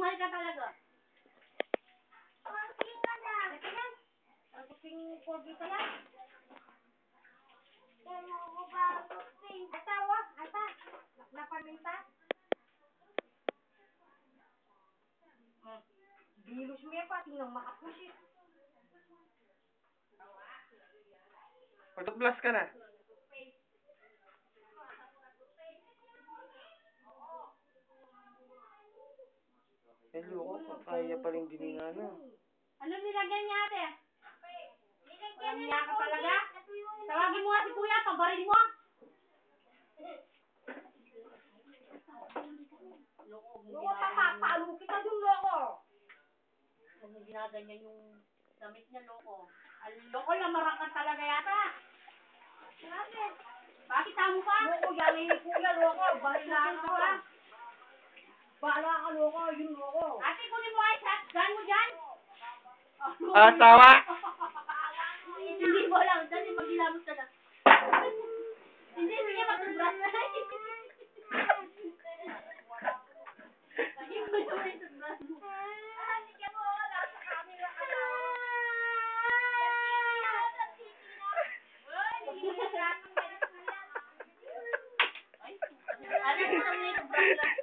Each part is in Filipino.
Mahal ka talaga. Pagking ka na. Pagking pogi ka yan. Kaya mo ba pagking? Atawa? Ata? Napaminta? Bilos mo yan pa. Tingnan makapusit. Pagdublas ka na. Hello ko, kaya pa rin dininga na. Ano nilagyan niya ate? Walang niya ka talaga? Tawagin mo nga si kuya, pabarin mo. Loko, papapalo kita yung loko. Huwag mo ginaganyan yung damit niya, loko. Loko, lamarakan talaga yata. Bakit tamo ka? Loko, yan yung kuya, loko. Bahala ka ba? Bahala ka, loko, yung loko. Ate, kunin mo ay shotgun mo dyan. Asawa! Hindi mo lang, kasi maghilamos ka na. Hindi niya mag-brush na. Hindi mo naman mag-brush mo. Hindi mo, wala sa camera ka na. Ano mo naman yung brush lang?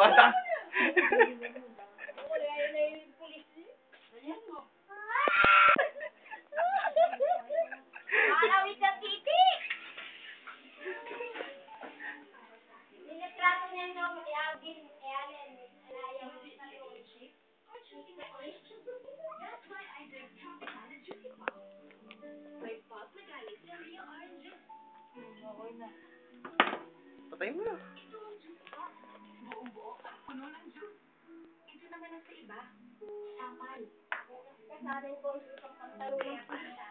Bata! Malawit ang titi! Nilitrato niya nung Alvin, Allen, ayaw mo sa relationship. That's why I drink Tropicana Juicy Pop. May pop na galing sa Rio Orange. Okay na. Patay mo na. Ito ang Juicy Pop. Buong-buo at puno ng juice. Ito naman ang sa iba. Sampal. Kasarin ko sa pagtalo ng pizza.